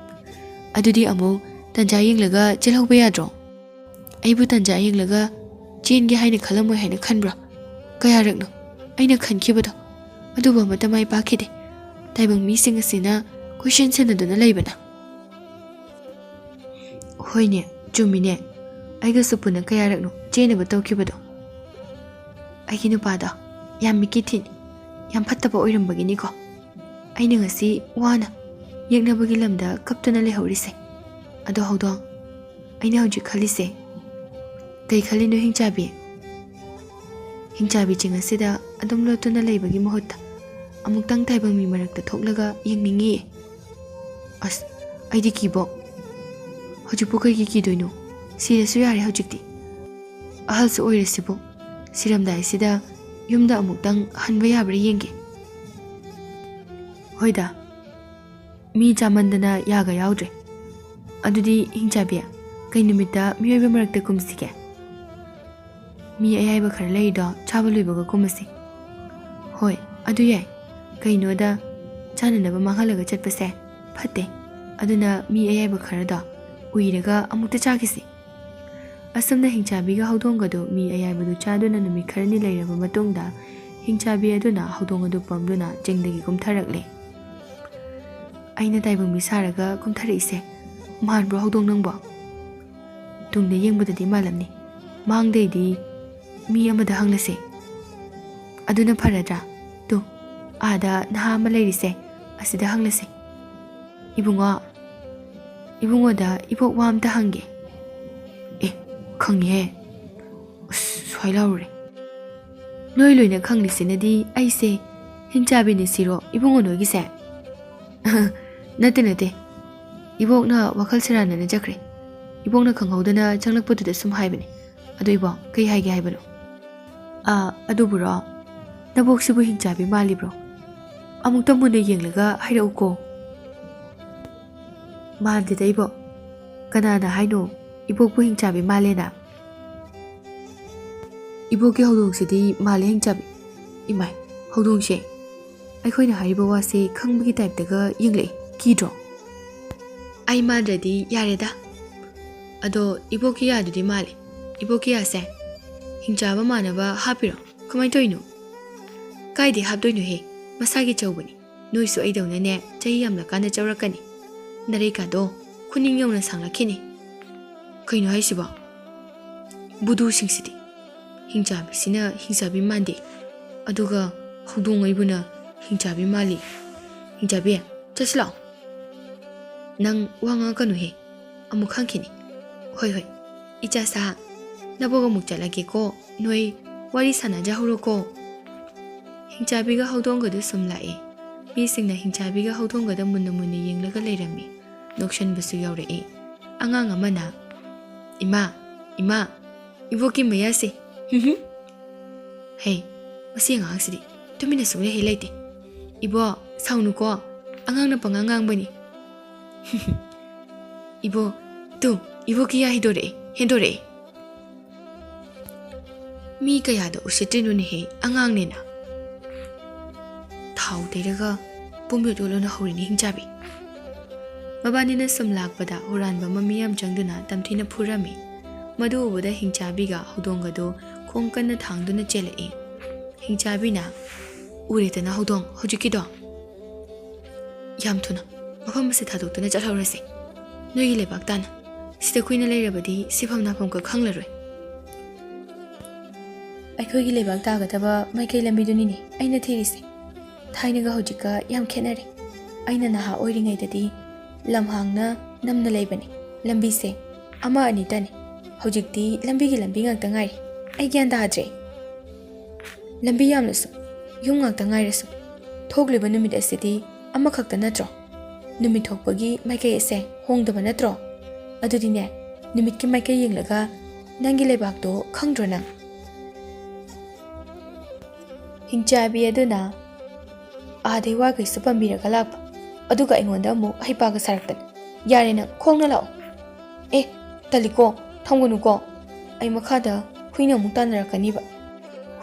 ꯑꯗꯨꯗꯤ ꯑꯃꯨꯛ ꯇꯟꯖꯥ ꯌꯦꯡꯂꯒ ꯆꯦꯜꯍꯧꯕ ꯌꯥꯗ꯭ꯔꯣ? ꯑꯩꯕꯨ ꯇꯟꯖꯥ ꯌꯦꯡꯂꯒ ꯆꯦꯟꯒꯦ ꯍꯥꯏꯅ ꯈꯜꯂꯝꯃꯣꯏ ꯍꯥꯏꯅ ꯈꯟꯕ꯭ꯔꯣ? ꯀꯌꯥꯔꯛꯅꯣ ꯑꯩꯅ ꯈꯟꯈꯤꯕꯗꯣ, ꯑꯗꯨꯕꯨ ꯑꯃꯠꯇ ꯃꯥꯏ ꯄꯥꯛꯈꯤꯗꯦ꯫ ꯇꯥꯏꯕꯪ ꯃꯤꯁꯤꯡ ꯑꯁꯤꯅ ꯀꯣꯏꯁꯦꯟ ꯁꯦꯟꯅꯗꯨꯅ ꯂꯩꯕꯅ꯫ ꯍꯣꯏꯅꯦ, ꯆꯨꯝꯃꯤꯅꯦ, ꯑꯩꯒꯁꯨ ꯄꯨꯟꯅ ꯀꯌꯥꯔꯛꯅꯣ ꯆꯦꯟꯅꯕ ꯇꯧꯈꯤꯕꯗꯣ꯫ ꯑꯩꯒꯤ ꯅꯨꯄꯥꯗꯣ ꯌꯥꯝ ꯃꯤꯀꯤ ꯊꯤꯅꯤ, ꯌꯥꯝ ꯐꯠꯇꯕ ꯑꯣꯏꯔꯝꯕꯒꯤꯅꯤꯀꯣ ꯑꯩꯅ ꯉꯁꯤ ꯋꯥꯅ ꯌꯦꯛꯅꯕꯒꯤ ꯂꯝꯗ ꯀꯞꯇꯨꯅ ꯂꯩꯍꯧꯔꯤꯁꯦ꯫ ꯑꯗꯣ ꯍꯧꯗꯣꯡ, ꯑꯩꯅ ꯍꯧꯖꯤꯛ ꯈꯜꯂꯤꯁꯦ ꯀꯩ ꯈꯜꯂꯤꯅꯣ ꯍꯤꯡꯆꯥꯕꯤ? ꯍꯤꯡꯆꯥꯕꯤ ꯆꯤꯡ ꯑꯁꯤꯗ ꯑꯗꯨꯝ ꯂꯣꯠꯇꯨꯅ ꯂꯩꯕꯒꯤ ꯃꯍꯨꯠꯇ ꯑꯃꯨꯛꯇꯪ ꯇꯥꯏꯕꯪ ꯃꯤ ꯃꯔꯛꯇ ꯊꯣꯛꯂꯒ ꯌꯦꯡꯅꯤꯡꯉꯤꯌꯦ꯫ ꯑꯁ, ꯑꯩꯗꯤ ꯀꯤꯕꯣ꯫ ꯍꯧꯖꯤꯛꯄꯨ ꯀꯩꯒꯤ ꯀꯤꯗꯣꯏꯅꯣ? ꯁꯤꯔꯁꯨ ꯌꯥꯔꯦ ꯍꯧꯖꯤꯛꯇꯤ, ꯑꯍꯜꯁꯨ ꯑꯣꯏꯔꯁꯤꯕꯨ ꯁꯤꯔꯝꯗꯥꯏꯁꯤꯗ ꯌꯨꯝꯗ ꯑꯃꯨꯛꯇꯪ ꯍꯟꯕ ꯌꯥꯕ꯭ꯔꯥ ꯌꯦꯡꯒꯦ꯫ ꯍꯣꯏꯗ, ꯃꯤ ꯆꯥꯃꯟꯗꯅ ꯌꯥꯒ ꯌꯥꯎꯗ꯭ꯔꯦ꯫ ꯑꯗꯨꯗꯤ ꯍꯤꯡꯆꯥꯕꯤ, ꯀꯩ ꯅꯨꯃꯤꯠꯇ ꯃꯤꯑꯣꯏꯕ ꯃꯔꯛꯇ ꯀꯨꯝꯁꯤꯒꯦ? ꯃꯤ ꯑꯌꯥꯏꯕ ꯈꯔ ꯂꯩꯔꯤꯗꯣ ꯆꯥꯕ ꯂꯣꯏꯕꯒ ꯀꯨꯝꯃꯁꯤ꯫ ꯍꯣꯏ, ꯑꯗꯨ ꯌꯥꯏ꯫ ꯀꯩꯅꯣꯗ ꯆꯥꯅꯅꯕ ꯃꯥꯡꯍꯜꯂꯒ ꯆꯠꯄꯁꯦ ꯐꯠꯇꯦ, ꯑꯗꯨꯅ ꯃꯤ ꯑꯌꯥꯏꯕ ꯈꯔꯗꯣ ꯎꯏꯔꯒ ꯑꯃꯨꯛꯇ ꯆꯥꯈꯤꯁꯤ꯫ ꯑꯁꯨꯝꯅ ꯍꯤꯡꯆꯥꯕꯤꯒ ꯍꯧꯗꯣꯡꯒꯗꯨ ꯃꯤ ꯑꯌꯥꯏꯕꯗꯨ ꯆꯥꯗꯨꯅ ꯅꯨꯃꯤꯠ ꯈꯔꯅꯤ ꯂꯩꯔꯕ ꯃꯇꯨꯡꯗ ꯍꯤꯡꯆꯥꯕꯤ ꯑꯗꯨꯅ ꯍꯧꯗꯣꯡ ꯑꯗꯨ ꯄꯝꯗꯨꯅ ꯆꯤꯡꯗꯒꯤ ꯀꯨꯝꯊꯔꯛꯂꯦ꯫ ꯑꯩꯅ ꯇꯥꯏꯕꯪ ꯃꯤ ꯁꯥꯔꯒ ꯀꯨꯝꯊꯔꯛꯏꯁꯦ ꯃꯥꯟꯕ꯭ꯔꯣ ꯍꯧꯗꯣꯡ ꯅꯪꯕꯣ? ꯇꯨꯡꯗ ꯌꯦꯡꯕꯗꯗꯤ ꯃꯥꯜꯂꯝꯅꯤ, ꯃꯥꯡꯗꯩꯗꯤ ꯃꯤ ꯑꯃꯗ ꯍꯪꯂꯁꯦ꯫ ꯑꯗꯨꯅ ꯐꯔꯗ꯭ꯔꯥ? ꯇꯨ, ꯑꯥꯗ ꯅꯍꯥ ꯑꯃ ꯂꯩꯔꯤꯁꯦ ꯑꯁꯤꯗ ꯍꯪꯂꯁꯦ꯫ ꯏꯕꯨꯡꯉꯣ, ꯏꯕꯨꯡꯉꯣꯗ ꯏꯕꯣꯛ ꯋꯥ ꯑꯝꯇ ꯍꯪꯒꯦ꯫ ꯑꯦ, ꯈꯪꯉꯤꯍꯦ꯫ ꯑꯁ, ꯁ꯭ꯋꯥꯏ ꯂꯥꯎꯔꯨꯔꯦ꯫ ꯅꯣꯏ ꯂꯣꯏꯅ ꯈꯪꯂꯤꯁꯤꯅꯗꯤ ꯑꯩꯁꯦ ꯍꯤꯡꯆꯥꯕꯤꯅꯤ ꯁꯤꯔꯣ ꯏꯕꯨꯡꯉꯣ ꯅꯣꯏꯒꯤꯁꯦ? ꯅꯠꯇꯦ, ꯏꯕꯣꯛꯅ ꯋꯥꯈꯜ ꯁꯦꯔꯥꯟꯅꯅ ꯆꯠꯈ꯭ꯔꯦ꯫ ꯏꯕꯣꯛꯅ ꯈꯪꯍꯧꯗꯅ ꯆꯪꯂꯛꯄꯗꯨꯗ ꯁꯨꯝ ꯍꯥꯏꯕꯅꯦ꯫ ꯑꯗꯣ ꯏꯕꯣꯛ, ꯀꯩ ꯍꯥꯏꯒꯦ ꯍꯥꯏꯕꯅꯣ? ꯑꯗꯨꯕꯨꯔꯣ, ꯅꯕꯣꯛꯁꯤꯕꯨ ꯍꯤꯡꯆꯥꯕꯤ ꯃꯥꯜꯂꯤꯕ꯭ꯔꯣ? ꯑꯃꯨꯛꯇ ꯃꯨꯟꯅ ꯌꯦꯡꯂꯒ ꯍꯥꯏꯔꯛꯎꯀꯣ꯫ ꯃꯥꯟꯗꯦꯗ ꯏꯕꯣꯛ, ꯀꯅꯥꯅ ꯍꯥꯏꯅꯣ ꯏꯕꯣꯛꯄꯨ ꯍꯤꯡꯆꯥꯕꯤ ꯃꯥꯜꯂꯦꯅ? ꯏꯕꯣꯛꯀꯤ ꯍꯧꯗꯣꯡꯁꯤꯗꯤ ꯃꯥꯜꯂꯦ ꯍꯤꯡꯆꯥꯕꯤ꯫ ꯏꯃꯥꯏ, ꯍꯧꯗꯣꯡꯁꯦ ꯑꯩꯈꯣꯏꯅ ꯍꯥꯏꯔꯤꯕ ꯋꯥꯁꯦ ꯈꯪꯕꯒꯤ ꯇꯥꯏꯞꯇꯒ ꯌꯦꯡꯂꯛꯏ, ꯀꯤꯗ꯭ꯔꯣ? ꯑꯩ ꯃꯥꯟꯗ꯭ꯔꯗꯤ ꯌꯥꯔꯦꯗ꯫ ꯑꯗꯣ ꯏꯕꯣꯛꯀꯤ ꯌꯥꯗꯨꯗꯤ ꯃꯥꯜꯂꯦ꯫ ꯏꯕꯣꯛꯀꯤ ꯌꯥꯁꯦ ꯍꯤꯡꯆꯥꯕ ꯃꯥꯟꯅꯕ ꯍꯥꯞꯄꯤꯔꯣ? ꯀꯃꯥꯏꯅ ꯇꯧꯔꯤꯅꯣ? ꯀꯥꯏꯗꯩ ꯍꯥꯞꯇꯣꯏꯅꯣꯍꯦ, ꯃꯁꯥꯒꯤ ꯆꯧꯕꯅꯤ꯫ ꯅꯣꯏꯁꯨ ꯑꯩꯗꯧꯅꯅꯦ ꯆꯍꯤ ꯌꯥꯝꯂꯀꯥꯟꯗ ꯆꯧꯔꯛꯀꯅꯤ, ꯅꯔꯩꯀꯥꯗꯣ ꯈꯨꯅꯤꯡ ꯌꯧꯅ ꯁꯥꯡꯂꯛꯈꯤꯅꯤ꯫ ꯀꯩꯅꯣ ꯍꯥꯏꯁꯤꯕꯣ? ꯕꯨꯗꯨꯁꯤꯡꯁꯤꯗꯤ, ꯍꯤꯡꯆꯥꯕꯤꯁꯤꯅ ꯍꯤꯡꯆꯥꯕꯤ ꯃꯥꯟꯗꯦ, ꯑꯗꯨꯒ ꯍꯧꯗꯣꯡ ꯑꯩꯕꯨꯅ ꯍꯤꯡꯆꯥꯕꯤ ꯃꯥꯜꯂꯤ꯫ ꯍꯤꯡꯆꯥꯕꯤ, ꯆꯠꯁꯤ ꯂꯥꯛꯑꯣ꯫ ꯅꯪ ꯋꯥ ꯉꯥꯡꯉꯛꯀꯅꯨꯍꯦ, ꯑꯃꯨꯛ ꯈꯪꯈꯤꯅꯤ꯫ ꯍꯣꯏ, ꯏꯆꯥꯁꯥ, ꯅꯕꯣꯛ ꯑꯃꯨꯛ ꯆꯠꯂꯒꯦꯀꯣ, ꯅꯣꯏ ꯋꯥꯔꯤ ꯁꯥꯟꯅꯖꯍꯧꯔꯣꯀꯣ꯫ ꯍꯤꯡꯆꯥꯕꯤꯒ ꯍꯧꯗꯣꯡꯒꯗꯨ ꯁꯨꯝ ꯂꯥꯛꯑꯦ꯫ ꯃꯤꯁꯤꯡꯅ ꯍꯤꯡꯆꯥꯕꯤꯒ ꯍꯧꯗꯣꯡꯒꯗ ꯃꯨꯟꯅ ꯌꯦꯡꯂꯒ ꯂꯩꯔꯝꯃꯤ꯫ ꯅꯣꯛꯁꯟꯕꯁꯨ ꯌꯥꯎꯔꯛꯏ꯫ ꯑꯉꯥꯡ ꯑꯃꯅ, ꯏꯃꯥ, ꯏꯕꯣꯛꯀꯤ ꯃꯌꯥꯁꯦ, ꯍꯦ, ꯃꯁꯤ ꯑꯉꯥꯡꯁꯤꯗꯤ ꯇꯨꯃꯤꯟꯅ ꯁꯨꯡꯂꯩ ꯍꯦꯛ ꯂꯩꯇꯦ꯫ ꯏꯕꯣꯛ, ꯁꯥꯎꯅꯨꯀꯣ, ꯑꯉꯥꯡꯅ ꯄꯉꯥꯡ ꯉꯥꯡꯕꯅꯤ꯫ ꯏꯕꯣꯛ, ꯇꯨ, ꯏꯕꯣꯛꯀꯤ ꯌꯥ ꯍꯦꯟꯗꯣꯔꯛꯑꯦ꯫ ꯃꯤ ꯀꯌꯥꯗ ꯎꯁꯤꯠꯇ꯭ꯔꯤꯅꯣꯅꯦꯍꯦ, ꯑꯉꯥꯡꯅꯦꯅ꯫ ꯊꯥꯎ ꯇꯩꯔꯒ ꯄꯨꯝꯌꯣꯠ ꯌꯣꯠꯂꯣꯅ ꯍꯧꯔꯤꯅꯤ ꯍꯤꯡꯆꯥꯕꯤ꯫ ꯃꯕꯥꯅꯤꯅ ꯁꯨꯝ ꯂꯥꯛꯄꯗ ꯍꯨꯔꯥꯟꯕ ꯑꯃ ꯃꯤꯌꯥꯝ ꯆꯪꯗꯨꯅ ꯇꯝꯊꯤꯅ ꯐꯨꯔꯝꯃꯤ꯫ ꯃꯗꯨ ꯎꯕꯗ ꯍꯤꯡꯆꯥꯕꯤꯒ ꯍꯧꯗꯣꯡꯒꯗꯨ ꯈꯣꯡ ꯀꯟꯅ ꯊꯥꯡꯗꯨꯅ ꯆꯦꯜꯂꯛꯏ꯫ ꯍꯤꯡꯆꯥꯕꯤꯅ, ꯎꯔꯦꯗꯅ ꯍꯧꯗꯣꯡ, ꯍꯧꯖꯤꯛꯀꯤꯗꯣ? ꯌꯥꯝ ꯊꯨꯅ ꯃꯐꯝ ꯑꯁꯤ ꯊꯥꯗꯣꯛꯇꯨꯅ ꯆꯠꯍꯧꯔꯁꯤ, ꯅꯣꯏꯒꯤ ꯂꯩꯕꯥꯛ ꯇꯥꯅ꯫ ꯁꯤꯗ ꯀꯨꯏꯅ ꯂꯩꯔꯕꯗꯤ ꯁꯤꯐꯝ ꯅꯥꯐꯝꯀ ꯈꯪꯂꯔꯣꯏ꯫ ꯑꯩꯈꯣꯏꯒꯤ ꯂꯩꯕꯥꯛ ꯇꯥꯒꯗꯕ ꯃꯥꯏꯀꯩ ꯂꯝꯕꯤꯗꯨꯅꯤꯅꯦ ꯑꯩꯅ ꯊꯤꯔꯤꯁꯦ ꯊꯥꯏꯅꯒ ꯍꯧꯖꯤꯛꯀ ꯌꯥꯝ ꯈꯦꯠꯅꯔꯦ ꯑꯩꯅ ꯅꯍꯥ ꯑꯣꯏꯔꯤꯉꯩꯗꯗꯤ ꯂꯝꯍꯥꯡꯅ ꯅꯝꯅ ꯂꯩꯕꯅꯤ ꯂꯝꯕꯤꯁꯦ ꯑꯃ ꯑꯅꯤꯇꯅꯤ ꯍꯧꯖꯤꯛꯇꯤ ꯂꯝꯕꯤꯒꯤ ꯂꯝꯕꯤ ꯉꯥꯛꯇ ꯉꯥꯏꯔꯦ ꯑꯩ ꯒ꯭ꯌꯥꯟ ꯇꯥꯗ꯭ꯔꯦ ꯂꯝꯕꯤ ꯌꯥꯝꯅꯁꯨ ꯌꯨꯝ ꯉꯥꯛꯇ ꯉꯥꯏꯔꯁꯨ ꯊꯣꯛꯂꯤꯕ ꯅꯨꯃꯤꯠ ꯑꯁꯤꯗꯤ ꯑꯃꯈꯛꯇ ꯅꯠꯇ꯭ꯔꯣ ꯅꯨꯃꯤꯠ ꯊꯣꯛꯄꯒꯤ ꯃꯥꯏꯀꯩ ꯑꯁꯦ ꯍꯣꯡꯗꯕ ꯅꯠꯇ꯭ꯔꯣ ꯑꯗꯨꯗꯤꯅꯦ ꯅꯨꯃꯤꯠꯀꯤ ꯃꯥꯏꯀꯩ ꯌꯦꯡꯂꯒ ꯅꯪꯒꯤ ꯂꯩꯕꯥꯛꯇꯣ ꯈꯪꯗ꯭ꯔꯣ ꯅꯪ ꯍꯤꯡꯆꯥꯕꯤ ꯑꯗꯨꯅ ꯑꯥꯗꯩ ꯋꯥꯈꯩꯁꯨ ꯄꯥꯝꯕꯤꯔꯒ ꯂꯥꯛꯄ ꯑꯗꯨꯒ ꯑꯩꯉꯣꯟꯗ ꯑꯃꯨꯛ ꯍꯩꯄꯥꯒ ꯁꯥꯔꯛꯇꯅ ꯌꯥꯔꯦ ꯅꯪ ꯈꯣꯡꯅ ꯂꯥꯛꯑꯣ ꯑꯦ ꯇꯜꯂꯤꯀꯣ ꯊꯝꯒꯅꯨꯀꯣ ꯑꯩ ꯃꯈꯥꯗ ꯍꯨꯏꯅ ꯑꯃꯨꯛ ꯇꯥꯟꯅꯔꯛꯀꯅꯤꯕ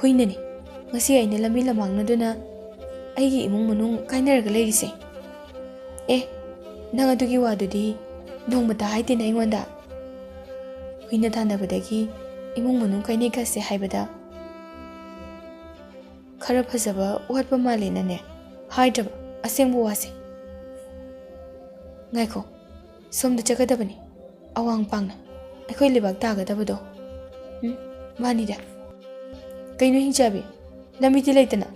ꯍꯨꯏꯅꯅꯤ ꯉꯁꯤ ꯑꯩꯅ ꯂꯝꯕꯤ ꯂꯝꯍꯥꯡꯅꯗꯨꯅ ꯑꯩꯒꯤ ꯏꯃꯨꯡ ꯃꯅꯨꯡ ꯀꯥꯏꯅꯔꯒ ꯂꯩꯔꯤꯁꯦ ꯑꯦ ꯅꯪ ꯑꯗꯨꯒꯤ ꯋꯥꯗꯨꯗꯤ ꯅꯣꯡꯃꯇ ꯍꯥꯏꯗꯦꯅ ꯑꯩꯉꯣꯟꯗ ꯍꯨꯏꯅ ꯇꯥꯟꯅꯕꯗꯒꯤ ꯏꯃꯨꯡ ꯃꯅꯨꯡ ꯀꯥꯏꯅꯩꯒꯁꯦ ꯍꯥꯏꯕꯗ खरा फजबा वाटपा मालेनाने हाइद्रब असेंबो वासे गायखो सोमद चगदबनी अवांग पांगना अखोय लेबाक तागदबदो मानिदा कइनो हिंचाबी लमीति लेतना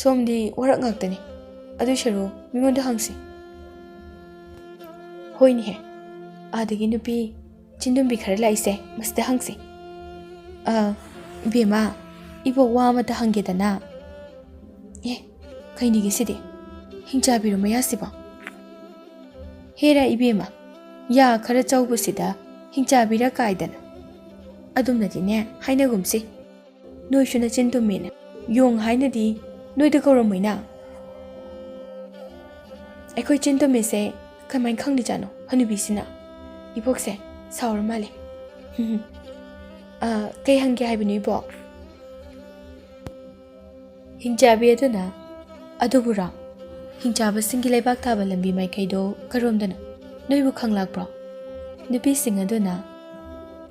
सोमदी वरक ngakतनी अदु शरु मिंगोंदा हंगसी होइनी हे आदगी नुपी चिंदुंबी खर लाइसे मस्ते हंगसी बेमा इबो वामता हंगेदना ए कइनिगे सिदे हिंचाबिरो मयासिबा हेरा इबेमा या खरा चौबसिदा हिंचाबिरा कायदना अदुमनदिने हाइनगुमसी नोइसुना चिंतुमेना योंग हाइनदी नोइदा कौरमैना अखोय चिंतुमेसे कमाइन खंगदि जानो हनुबिसिना इबोकसे सावर माले कई हंगे हाइबनि इबो हिंचाबी अदुना अदुबुरा हिंचाबा सिंगी लेबाक ताबा लंबी माइकैदो करोमदना नोइबु खंगलाकब्रो नुपी सिंग अदुना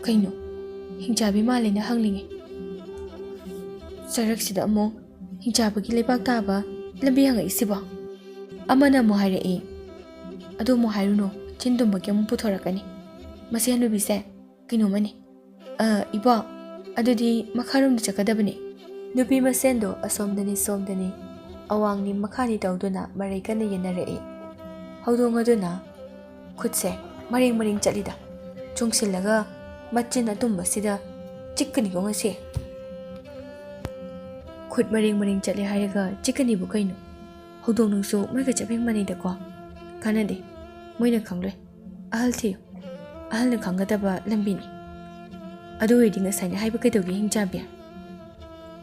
कइनो हिंचाबी मालेना हंगलिंगे सरक्सिदा अमो हिंचाबगी लेबाक ताबा लंबी हंगइसिबो अमना मो हाइरए अदु मो हाइरुनो चिंदुमबगे मु पुथोरकनी मसे हनुबिसे कइनो मनी इबो अदुदी मखारुम चकदबनी नुपी मसेंदो असोमदनी सोमदनी अवांगनी मखानी तौदुना मरै कन्ना येनरए हौदोंग अदुना खुदसे मरिंग मरिंग चलिदा चुंगसिलगा मचिन अतुंबसिदा चिक्कनिगो ngase खुद मरिंग मरिंग चले हायगा चिक्कनिबु कइनो हौदोंग नंगसु मैगा चबेंग मनीदको कानदे मोइना खंगले अहल थियो अहलना खंगदबा लंबिनी अदु वेदि ngसाइना हाइबा कइदोगे हिंचाबी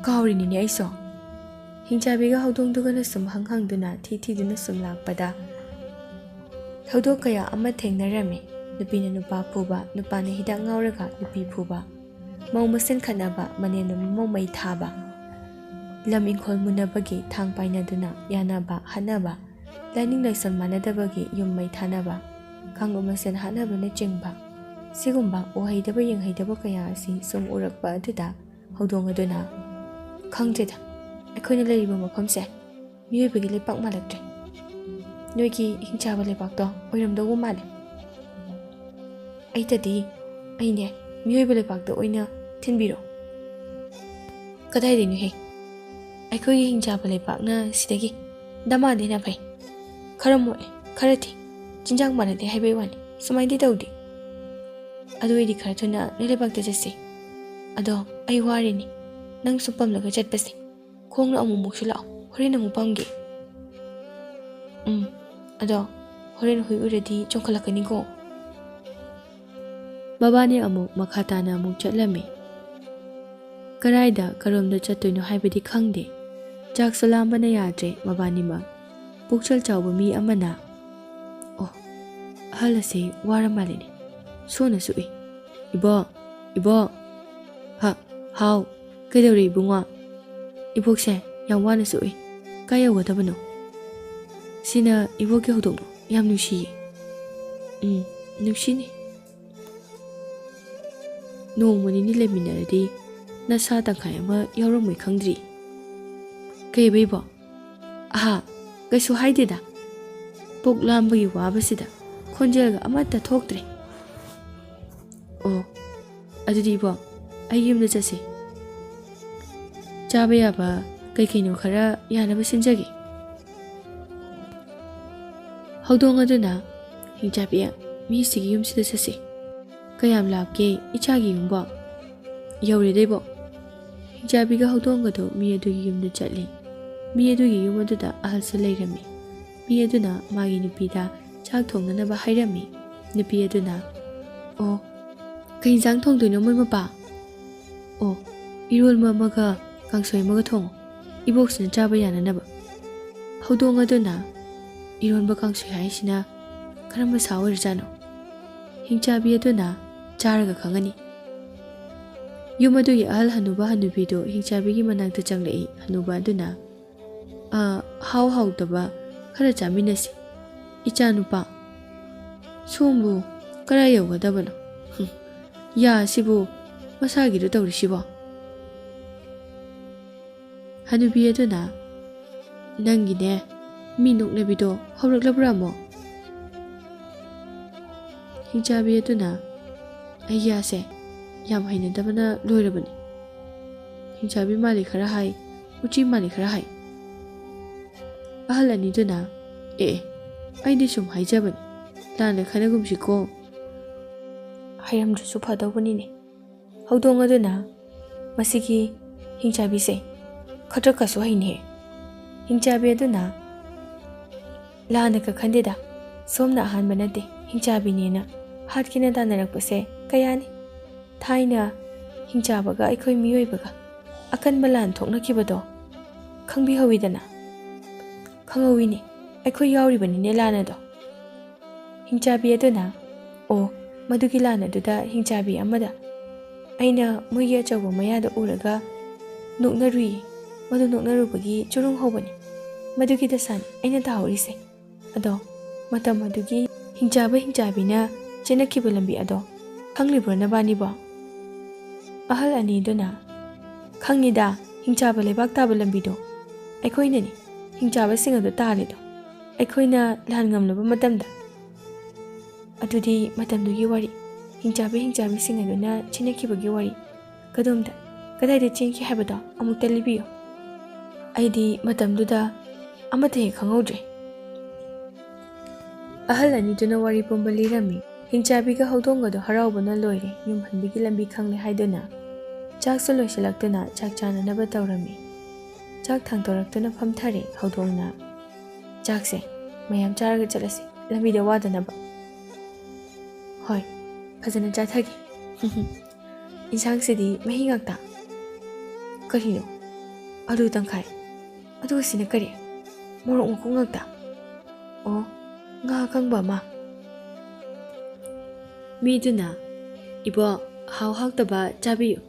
काउरिनी ऐसो हिंचाबीगा हौदोंदुगना सुम हंगहंगदुना थीथीदुना सुम लाकपदा हौदो कया अमा थेंगनरमे नुपीना नुपा फुबा नुपाना हिदाक ngawraga नुपी फुबा मौ मसेन खनाबा मनेना मौ मै थाबा lam ingkhol munabagi thang painaduna yanaba hanaba laning laison manadabagi yum mai thanaba kanglo masen hanaba na chingba sigumba ohaidaba yenghaidaba kaya asi sum urakba aduda hodong aduna khangjeda akoina leriba mafamse miyebagi lepak malaktre noigi hingchaba lepak to oiramdagu male aitadi aine miyeba lepak to oina thinbiro kadai dinu he अखोई हिंचाबा लेपाकना सिदगी दमादेना फै खरा मोए खरा थी चिंजांग मानदे highway वानी सुमाइदि तौदि अदुइदि खरा थुना लेलेबाकते जसे अदो आई वारिनी नंग सुपम लगा चटपसे खोंगना अमु मुक्सु लाओ होरेन अमु पामगे अदो होरेन हुई उरेदि चोंखलकनी को बाबाने अमु मखाताना अमु चटलमे कराइदा करोमदा चतुइनो हाइबदि खंगदे चाक सलामबना याद्रे मबानिमा पुक्चल चाउबा मी अमना ओ हलसे वारमालिने सोना सुई इबो इबो हा हाउ कइदौरे इबुंगा इबोकसे याम वाना सुई काया वदबनो सिना इबोके होदोंनो याम नुसिये नुसिने नोंमनिनि लेमिनारदि नसा तंखाय अमा यावरमै खंद्री कई बेबो आहा कैसु हाइदेदा पोक लांबगी वाबसिदा खोंजेलगा अमत्ता थोक्त्रे ओ अदुदी बो आई युमदा चसे ꯆꯥꯕ ꯌꯥꯕ ꯀꯩꯀꯩꯅꯣ ꯈꯔ ꯌꯥꯅꯕ ꯁꯤꯟꯖꯒꯦ꯫ ꯍꯧꯗꯣꯡ ꯑꯗꯨꯅ ꯍꯤꯡꯆꯥꯕꯤ ꯃꯤꯁꯤꯒꯤ ꯌꯨꯝꯁꯤꯗ ꯆꯠꯁꯤ꯫ ꯀꯌꯥꯝ ꯂꯥꯞꯀꯦ ꯏꯆꯥꯒꯤ ꯌꯨꯝꯕꯣ? ꯌꯧꯔꯦꯗꯩꯕꯣ꯫ ꯍꯤꯡꯆꯥꯕꯤꯒ ꯍꯧꯗꯣꯡꯒꯗꯣ ꯃꯤ ꯑꯗꯨꯒꯤ ꯌꯨꯝꯗ ꯆꯠꯂꯤ꯫ ꯃꯤ ꯑꯗꯨꯒꯤ ꯌꯨꯝ ꯑꯗꯨꯗ ꯑꯍꯜꯁꯨ ꯂꯩꯔꯝꯃꯤ꯫ ꯃꯤ ꯑꯗꯨꯅ ꯃꯥꯒꯤ ꯅꯨꯄꯤꯗ ꯆꯥꯛ ꯊꯣꯡꯅꯅꯕ ꯍꯥꯏꯔꯝꯃꯤ꯫ ꯅꯨꯄꯤ ꯑꯗꯨꯅ ꯑꯣ ꯀꯩ ꯏꯟꯁꯥꯡ ꯊꯣꯡꯗꯣꯏꯅꯣ ꯃꯣꯏ ꯃꯄꯥ? ꯑꯣ ꯏꯔꯣꯜꯕ ꯑꯃꯒ ꯀꯥꯡꯁꯣꯏ ꯑꯃꯒ ꯊꯣꯡꯉꯣ ꯏꯕꯣꯛꯁꯤꯅ ꯆꯥꯕ ꯌꯥꯅꯅꯕ꯫ ꯍꯧꯗꯣꯡ ꯑꯗꯨꯅ ꯏꯔꯣꯟꯕ ꯀꯥꯡꯁꯣꯏ ꯍꯥꯏꯁꯤꯅ ꯀꯔꯝꯕ ꯁꯥ ꯑꯣꯏꯔꯖꯥꯠꯅꯣ? ꯍꯤꯡꯆꯥꯕꯤ ꯑꯗꯨꯅ ꯆꯥꯔꯒ ꯈꯪꯒꯅꯤ꯫ ꯌꯨꯝ ꯑꯗꯨꯒꯤ ꯑꯍꯜ ꯍꯅꯨꯕ ꯍꯅꯨꯕꯤꯗꯣ ꯍꯤꯡꯆꯥꯕꯤꯒꯤ ꯃꯅꯥꯛꯇ ꯆꯪꯂꯛꯏ꯫ ꯍꯅꯨꯕ ꯑꯗꯨꯅ ꯍꯥꯎꯇꯕ ꯈꯔ ꯆꯥꯃꯤꯟꯅꯁꯤ꯫ ꯏꯆꯥ ꯅꯨꯄꯥ ꯁꯣꯝꯕꯨ ꯀꯔꯥꯏ ꯌꯧꯒꯗꯕꯅꯣ? ꯌꯥ ꯑꯁꯤꯕꯨ ꯃꯁꯥꯒꯤꯗꯣ ꯇꯧꯔꯤꯁꯤꯕꯣ? ꯍꯅꯨꯕꯤ ꯑꯗꯨꯅ ꯅꯪꯒꯤꯅꯦ ꯃꯤ ꯅꯣꯛꯅꯕꯤꯗꯣ ꯍꯧꯔꯛꯂꯕ꯭ꯔꯥ ꯑꯃꯨꯛ? ꯍꯤꯡꯆꯥꯕꯤ ꯑꯗꯨꯅ ꯑꯩ ꯌꯥꯁꯦ ꯌꯥꯝ ꯍꯩꯅꯗꯕꯅ ꯂꯣꯏꯔꯕꯅꯤ꯫ ꯍꯤꯡꯆꯥꯕꯤ ꯃꯥꯜꯂꯤ ꯈꯔ ꯍꯥꯏ, ꯎꯆꯤ ꯃꯥꯜꯂꯤ ꯈꯔ ꯍꯥꯏ꯫ ꯑꯍꯜ ꯑꯅꯤꯗꯨꯅ ꯑꯩꯗꯤ ꯁꯨꯝ ꯍꯥꯏꯖꯕꯅꯤ, ꯂꯥꯟꯅ ꯈꯟꯅꯒꯨꯝꯁꯤꯀꯣ꯫ ꯍꯩꯔꯝꯗ꯭ꯔꯁꯨ ꯐꯗꯧꯕꯅꯤꯅꯦ꯫ ꯍꯧꯗꯣꯡ ꯑꯗꯨꯅ ꯃꯁꯤꯒꯤ ꯍꯤꯡꯆꯥꯕꯤꯁꯦ ꯈꯗ꯭ꯔꯛꯀꯁꯨ ꯍꯩꯅꯦ꯫ ꯍꯤꯡꯆꯥꯕꯤ ꯑꯗꯨꯅ ꯂꯥꯟꯅꯒ ꯈꯟꯗꯦꯗ, ꯁꯣꯝꯅ ꯑꯍꯥꯟꯕ ꯅꯠꯇꯦ ꯍꯤꯡꯆꯥꯕꯤꯅꯦꯅ ꯍꯥꯠꯀꯦꯅ ꯇꯥꯟꯅꯔꯛꯄꯁꯦ ꯀꯌꯥꯅꯤ꯫ ꯊꯥꯏꯅ ꯍꯤꯡꯆꯥꯕꯒ ꯑꯩꯈꯣꯏ ꯃꯤꯑꯣꯏꯕꯒ ꯑꯀꯟꯕ ꯂꯥꯟ ꯊꯣꯛꯅꯈꯤꯕꯗꯣ ꯈꯪꯕꯤꯍꯧꯋꯤꯗꯅ? ꯈꯪꯍꯧꯋꯤꯅꯦ, ꯑꯩꯈꯣꯏ ꯌꯥꯎꯔꯤꯕꯅꯤꯅꯦ ꯂꯥꯟ ꯑꯗꯣ꯫ ꯍꯤꯡꯆꯥꯕꯤ ꯑꯗꯨꯅ ꯑꯣ ꯃꯗꯨꯒꯤ ꯂꯥꯟ ꯑꯗꯨꯗ ꯍꯤꯡꯆꯥꯕꯤ ꯑꯃꯗ ꯑꯩꯅ ꯃꯣꯏꯒꯤ ꯑꯆꯧꯕ ꯃꯌꯥꯗ ꯎꯔꯒ ꯅꯣꯛꯅꯔꯨꯏ꯫ ꯃꯗꯨ ꯅꯣꯛꯅꯔꯨꯕꯒꯤ ꯆꯨꯔꯨꯡ ꯍꯧꯕꯅꯤ꯫ ꯃꯗꯨꯒꯤ ꯗꯁꯥꯅꯤ ꯑꯩꯅ ꯇꯥꯍꯧꯔꯤꯁꯦ꯫ ꯑꯗꯣ ꯃꯇꯝ ꯑꯗꯨꯒꯤ ꯍꯤꯡꯆꯥꯕꯤꯅ ꯆꯦꯟꯅꯈꯤꯕ ꯂꯝꯕꯤ ꯑꯗꯣ ꯈꯪꯂꯤꯕ꯭ꯔꯣ ꯅꯕꯥꯅꯤꯕꯣ? ꯑꯍꯜ ꯑꯅꯤꯗꯨꯅ ꯈꯪꯉꯤꯗ, ꯍꯤꯡꯆꯥꯕ ꯂꯩꯕꯥꯛ ꯇꯥꯕ ꯂꯝꯕꯤꯗꯣ ꯑꯩꯈꯣꯏꯅꯅꯤ ꯍꯤꯡꯆꯥꯕꯁꯤꯡ ꯑꯗꯨ ꯇꯥꯔꯤꯗꯣ ꯑꯩꯈꯣꯏꯅ ꯂꯥꯟ ꯉꯝꯂꯕ ꯃꯇꯝꯗ꯫ ꯑꯗꯨꯗꯤ ꯃꯇꯝꯗꯨꯒꯤ ꯋꯥꯔꯤ, ꯍꯤꯡꯆꯥꯕꯤꯁꯤꯡ ꯑꯗꯨꯅ ꯆꯦꯟꯅꯈꯤꯕꯒꯤ ꯋꯥꯔꯤ ꯀꯗꯥꯏꯗ ꯆꯦꯟꯈꯤ ꯍꯥꯏꯕꯗꯣ ꯑꯃꯨꯛꯇ ꯂꯤꯕꯤꯌꯨ꯫ ꯑꯩꯗꯤ ꯃꯇꯝꯗꯨꯗ ꯑꯃꯠꯇ ꯍꯦꯛ ꯈꯪꯍꯧꯗ꯭ꯔꯦ꯫ ꯑꯍꯜ ꯑꯅꯤꯗꯨꯅ ꯋꯥꯔꯤ ꯄꯨꯝꯕ ꯂꯤꯔꯝꯃꯤ꯫ ꯍꯤꯡꯆꯥꯕꯤꯒ ꯍꯧꯗꯣꯡꯒꯗꯣ ꯍꯔꯥꯎꯕꯅ ꯂꯣꯏꯔꯦ꯫ ꯌꯨꯝ ꯍꯟꯕꯒꯤ ꯂꯝꯕꯤ ꯈꯪꯂꯦ ꯍꯥꯏꯗꯨꯅ ꯆꯥꯛꯁꯨ ꯂꯣꯏꯁꯤꯜꯂꯛꯇꯨꯅ ꯆꯥꯛ ꯆꯥꯅꯅꯕ ꯇꯧꯔꯝꯃꯤ꯫ ꯆꯥꯛ ꯊꯥꯡꯗꯣꯔꯛꯇꯨꯅ ꯐꯝꯊꯔꯦ꯫ ꯍꯧꯗꯣꯡꯅ ꯆꯥꯛꯁꯦ ꯃꯌꯥꯝ ꯆꯥꯔꯒ ꯆꯠꯂꯁꯤ, ꯂꯝꯕꯤꯗ ꯋꯥꯗꯅꯕ꯫ ꯍꯣꯏ ꯐꯖꯅ ꯆꯥꯊꯒꯦ꯫ ꯏꯟꯁꯥꯡꯁꯤꯗꯤ ꯃꯍꯤ ꯉꯥꯛꯇ? ꯀꯔꯤꯅꯣ ꯑꯂꯨ ꯇꯪꯈꯥꯏ, ꯑꯗꯨꯒ ꯁꯤꯅ ꯀꯔꯤ? ꯃꯣꯔꯣꯛ ꯃꯀꯨꯞ ꯉꯥꯛꯇ? ꯑꯣ ꯉꯥ ꯑꯀꯪꯕ ꯑꯃ꯫ ꯃꯤꯗꯨꯅ ꯏꯕꯣ ꯍꯥꯎꯇꯕ ꯆꯥꯕꯤꯌꯨ,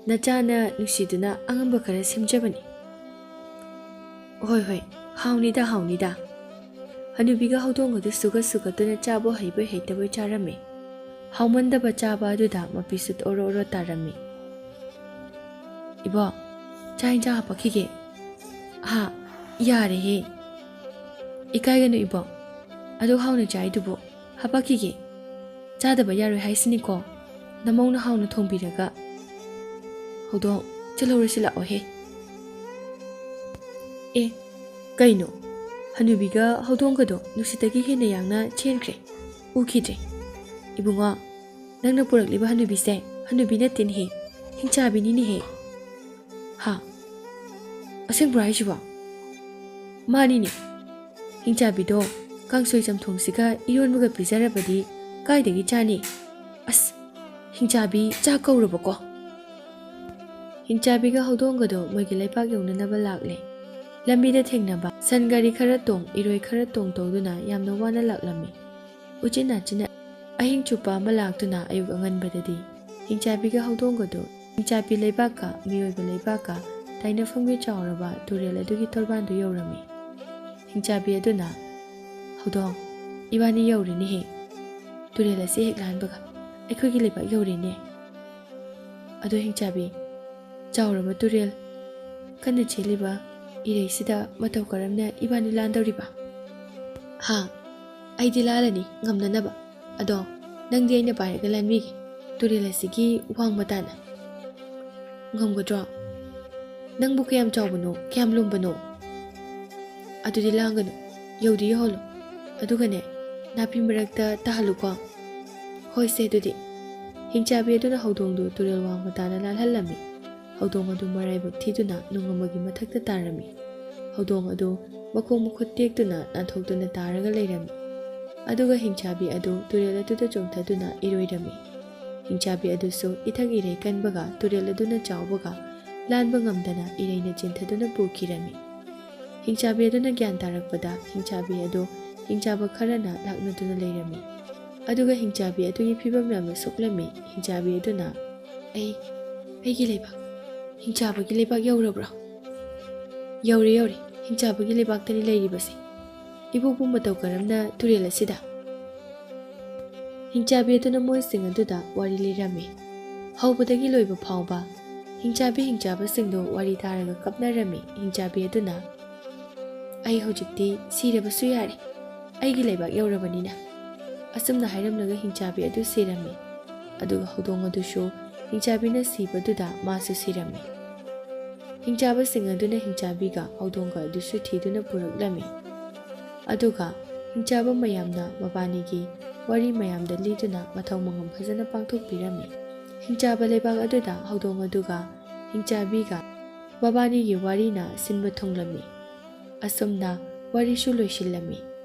ꯅꯆꯥꯅ ꯅꯨꯡꯁꯤꯗꯨꯅ ꯑꯉꯝꯕ ꯈꯔ ꯁꯦꯝꯖꯕꯅꯤ꯫ ꯍꯣꯏ ꯍꯥꯎꯅꯤꯗ꯫ ꯍꯅꯨꯕꯤꯒ ꯍꯧꯗꯣꯡꯒꯗꯨ ꯁꯨꯒꯠꯇꯨꯅ ꯆꯥꯕ ꯍꯩꯕꯣꯏ ꯍꯩꯇꯕꯣꯏ ꯆꯥꯔꯝꯃꯤ꯫ ꯍꯥꯎꯃꯟꯗꯕ ꯆꯥꯕ ꯑꯗꯨꯗ ꯃꯄꯤꯁꯨ ꯑꯣꯔꯣ ꯇꯥꯔꯝꯃꯤ꯫ ꯏꯕꯣ ꯆꯥꯛ ꯏꯟꯁꯥꯡ ꯍꯥꯄꯛꯈꯤꯒꯦ? ꯌꯥꯔꯦꯍꯦ, ꯏꯀꯥꯏꯒꯅꯨ ꯏꯕꯣ, ꯑꯗꯨ ꯍꯥꯎꯅ ꯆꯥꯏꯗꯨꯕꯨ ꯍꯥꯄꯛꯈꯤꯒꯦ꯫ ꯆꯥꯗꯕ ꯌꯥꯔꯣꯏ ꯍꯥꯏꯁꯤꯅꯤꯀꯣ, ꯅꯃꯧꯅ ꯍꯥꯎꯅ ꯊꯣꯡꯕꯤꯔꯒ꯫ ꯍꯧꯗꯣꯡ ꯆꯠꯍꯧꯔꯁꯤ ꯂꯥꯛꯑꯣꯍꯦ꯫ ꯀꯩꯅꯣ ꯍꯅꯨꯕꯤꯒ ꯍꯧꯗꯣꯡꯒꯗꯣ ꯅꯨꯡꯁꯤꯠꯇꯒꯤ ꯍꯦꯟꯅ ꯌꯥꯡꯅ ꯆꯦꯟꯈ꯭ꯔꯦ, ꯎꯈꯤꯗ꯭ꯔꯦ꯫ ꯏꯕꯨꯡꯉꯣ ꯅꯪꯅ ꯄꯨꯔꯛꯂꯤꯕ ꯍꯅꯨꯕꯤꯁꯦ ꯍꯅꯨꯕꯤ ꯅꯠꯇꯦꯅꯦꯍꯦ, ꯍꯤꯡꯆꯥꯕꯤꯅꯤꯅꯦꯍꯦ꯫ ꯑꯁꯦꯡꯕ꯭ꯔꯣ ꯍꯥꯏꯁꯤꯕꯣ? ꯃꯥꯅꯤꯅꯦ, ꯍꯤꯡꯆꯥꯕꯤꯗꯣ ꯀꯥꯡꯁꯣꯏ ꯆꯝꯊꯣꯡꯁꯤꯒ ꯏꯔꯣꯟꯕꯒ ꯄꯤꯖꯔꯕꯗꯤ ꯀꯥꯏꯗꯒꯤ ꯆꯥꯅꯤ? ꯑꯁ ꯍꯤꯡꯆꯥꯕꯤ ꯆꯥꯛ ꯀꯧꯔꯕꯀꯣ꯫ ꯍꯤꯡꯆꯥꯕꯤꯒ ꯍꯧꯗꯣꯡꯒꯗꯣ ꯃꯣꯏꯒꯤ ꯂꯩꯄꯥꯛ ꯌꯧꯅꯅꯕ ꯂꯥꯛꯂꯦ꯫ ꯂꯝꯕꯤꯗ ꯊꯦꯡꯅꯕ ꯁꯟ ꯒꯥꯔꯤ ꯈꯔ ꯇꯣꯡ, ꯏꯔꯣꯏ ꯈꯔ ꯇꯣꯡ ꯇꯧꯗꯨꯅ ꯌꯥꯝꯅ ꯋꯥꯅ ꯂꯥꯛꯂꯝꯃꯤ꯫ ꯎꯆꯤꯟ ꯅꯥꯆꯤꯟꯅ ꯑꯍꯤꯡ ꯆꯨꯞꯄ ꯑꯃ ꯂꯥꯛꯇꯨꯅ ꯑꯌꯨꯛ ꯑꯉꯟꯕꯗꯗꯤ ꯍꯤꯡꯆꯥꯕꯤꯒ ꯍꯧꯗꯣꯡꯒꯗꯣ ꯍꯤꯡꯆꯥꯕꯤ ꯂꯩꯕꯥꯛꯀ ꯃꯤꯑꯣꯏꯕ ꯂꯩꯕꯥꯛꯀ ꯇꯥꯏꯅꯐꯝꯒꯤ ꯆꯥꯎꯔꯕ ꯇꯨꯔꯦꯜ ꯑꯗꯨꯒꯤ ꯇꯣꯔꯕꯥꯟꯗꯨ ꯌꯧꯔꯝꯃꯤ꯫ ꯍꯤꯡꯆꯥꯕꯤ ꯑꯗꯨꯅ ꯍꯧꯗꯣꯡ ꯏꯕꯥꯅꯤ ꯌꯧꯔꯦꯅꯦꯍꯦ, ꯇꯨꯔꯦꯜ ꯑꯁꯤ ꯍꯦꯛ ꯂꯥꯟꯕꯒ ꯑꯩꯈꯣꯏꯒꯤ ꯂꯩꯕꯥꯛ ꯌꯧꯔꯦꯅꯦ꯫ ꯑꯗꯣ ꯍꯤꯡꯆꯥꯕꯤ, ꯆꯥꯎꯔꯕ ꯇꯨꯔꯦꯜ ꯀꯟꯅ ꯆꯦꯜꯂꯤꯕ ꯏꯔꯩꯁꯤꯗ ꯃꯇꯧ ꯀꯔꯝꯅ ꯏꯕꯥꯅꯤ ꯂꯥꯟꯗꯧꯔꯤꯕ? ꯑꯩꯗꯤ ꯂꯥꯜꯂꯅꯤ ꯉꯝꯅꯅꯕ, ꯑꯗꯣ ꯅꯪꯗꯤ ꯑꯩꯅ ꯄꯥꯏꯔꯒ ꯂꯥꯟꯕꯤꯒꯦ ꯇꯨꯔꯦꯜ ꯑꯁꯤꯒꯤ ꯋꯥꯡꯃ ꯇꯥꯅ꯫ ꯉꯝꯒꯗ꯭ꯔꯣ? ꯅꯪꯕꯨ ꯀꯌꯥꯝ ꯆꯥꯎꯕꯅꯣ ꯀꯌꯥꯝ ꯂꯨꯝꯕꯅꯣ? ꯑꯗꯨꯗꯤ ꯂꯥꯡꯒꯅꯨ, ꯌꯧꯗꯤ ꯌꯧꯍꯜꯂꯨ, ꯑꯗꯨꯒꯅꯦ ꯅꯥꯄꯤ ꯃꯔꯛꯇ ꯇꯥꯍꯜꯂꯨꯀꯣ꯫ ꯍꯣꯏꯁꯦ ꯑꯗꯨꯗꯤ꯫ ꯍꯤꯡꯆꯥꯕꯤ ꯑꯗꯨꯅ ꯍꯧꯗꯣꯡꯗꯨ ꯇꯨꯔꯦꯜ ꯋꯥꯡꯃ ꯇꯥꯅ ꯂꯥꯜꯍꯜꯂꯝꯃꯤ꯫ ꯍꯧꯗꯣꯡ ꯑꯗꯨ ꯃꯔꯥꯏꯕꯛ ꯊꯤꯗꯨꯅ ꯅꯨꯡ ꯑꯃꯒꯤ ꯃꯊꯛꯇ ꯇꯥꯔꯝꯃꯤ꯫ ꯍꯧꯗꯣꯡ ꯑꯗꯨ ꯃꯈꯣꯡ ꯃꯈꯨꯠ ꯇꯦꯛꯇꯨꯅ ꯅꯥꯟꯊꯣꯛꯇꯨꯅ ꯇꯥꯔꯒ ꯂꯩꯔꯝꯃꯤ꯫ ꯑꯗꯨꯒ ꯍꯤꯡꯆꯥꯕꯤ ꯑꯗꯨ ꯇꯨꯔꯦꯜ ꯑꯗꯨꯗ ꯆꯣꯡꯊꯗꯨꯅ ꯏꯔꯣꯏꯔꯝꯃꯤ꯫ ꯍꯤꯡꯆꯥꯕꯤ ꯑꯗꯨꯁꯨ ꯏꯊꯛ ꯏꯔꯩ ꯀꯟꯕꯒ ꯇꯨꯔꯦꯜ ꯑꯗꯨꯅ ꯆꯥꯎꯕꯒ ꯂꯥꯟꯕ ꯉꯝꯗꯅ ꯏꯔꯩꯅ ꯆꯦꯟꯊꯗꯨꯅ ꯄꯨꯈꯤꯔꯝꯃꯤ꯫ ꯍꯤꯡꯆꯥꯕꯤ ꯑꯗꯨꯅ ꯒ꯭ꯌꯥꯟ ꯇꯥꯔꯛꯄꯗ ꯍꯤꯡꯆꯥꯕꯤ ꯑꯗꯨ ꯍꯤꯡꯆꯥꯕ ꯈꯔꯅ ꯂꯥꯛꯅꯗꯨꯅ ꯂꯩꯔꯝꯃꯤ꯫ ꯑꯗꯨꯒ ꯍꯤꯡꯆꯥꯕꯤ ꯑꯗꯨꯒꯤ ꯐꯤꯕꯝ ꯌꯥꯝꯅ ꯁꯣꯛꯂꯝꯃꯤ꯫ ꯍꯤꯡꯆꯥꯕꯤ ꯑꯗꯨꯅ ꯑꯩꯒꯤ ꯂꯩꯕꯥꯛ, ꯍꯤꯡꯆꯥꯕꯒꯤ ꯂꯩꯕꯥꯛ ꯌꯧꯔꯕ꯭ꯔꯣ? ꯌꯧꯔꯦ ꯌꯧꯔꯦ, ꯍꯤꯡꯆꯥꯕꯒꯤ ꯂꯩꯕꯥꯛꯇꯅꯤ ꯂꯩꯔꯤꯕꯁꯦ꯫ ꯏꯕꯣꯛꯄꯨ ꯃꯇꯧ ꯀꯔꯝꯅ ꯇꯨꯔꯦꯜ ꯑꯁꯤꯗ? ꯍꯤꯡꯆꯥꯕꯤ ꯑꯗꯨꯅ ꯃꯣꯏꯁꯤꯡ ꯑꯗꯨꯗ ꯋꯥꯔꯤ ꯂꯤꯔꯝꯃꯤ꯫ ꯍꯧꯕꯗꯒꯤ ꯂꯣꯏꯕ ꯐꯥꯎꯕ ꯍꯤꯡꯆꯥꯕꯁꯤꯡꯗꯣ ꯋꯥꯔꯤ ꯇꯥꯔꯒ ꯀꯞꯅꯔꯝꯃꯤ꯫ ꯍꯤꯡꯆꯥꯕꯤ ꯑꯗꯨꯅ ꯑꯩ ꯍꯧꯖꯤꯛꯇꯤ ꯁꯤꯔꯕꯁꯨ ꯌꯥꯔꯦ, ꯑꯩꯒꯤ ꯂꯩꯕꯥꯛ ꯌꯧꯔꯕꯅꯤꯅ, ꯑꯁꯨꯝꯅ ꯍꯥꯏꯔꯝꯂꯒ ꯍꯤꯡꯆꯥꯕꯤ ꯑꯗꯨ ꯁꯤꯔꯝꯃꯤ꯫ ꯑꯗꯨꯒ ꯍꯧꯗꯣꯡ ꯑꯗꯨꯁꯨ ꯍꯤꯡꯆꯥꯕꯤꯅ ꯁꯤꯕꯗꯨꯗ ꯃꯥꯁꯨ ꯁꯤꯔꯝꯃꯤ꯫ ꯍꯤꯡꯆꯥꯕꯁꯤꯡ ꯑꯗꯨꯅ ꯍꯤꯡꯆꯥꯕꯤꯒ ꯍꯧꯗꯣꯡꯒ ꯑꯗꯨꯁꯨ ꯊꯤꯗꯨꯅ ꯄꯨꯔꯛꯂꯝꯃꯤ꯫ ꯑꯗꯨꯒ ꯍꯤꯡꯆꯥꯕ ꯃꯌꯥꯝꯅ ꯃꯕꯥꯅꯤꯒꯤ ꯋꯥꯔꯤ ꯃꯌꯥꯝꯗ ꯂꯤꯗꯨꯅ ꯃꯊꯧ ꯃꯉꯝ ꯐꯖꯅ ꯄꯥꯡꯊꯣꯛꯄꯤꯔꯝꯃꯤ꯫ ꯍꯤꯡꯆꯥꯕ ꯂꯩꯕꯥꯛ ꯑꯗꯨꯗ ꯍꯧꯗꯣꯡ ꯑꯗꯨꯒ ꯍꯤꯡꯆꯥꯕꯤꯒ ꯃꯕꯥꯅꯤꯒꯤ ꯋꯥꯔꯤꯅ ꯁꯤꯟꯕ ꯊꯨꯡꯂꯝꯃꯤ꯫ ꯑꯁꯨꯝꯅ ꯋꯥꯔꯤꯁꯨ ꯂꯣꯏꯁꯤꯜꯂꯝꯃꯤ꯫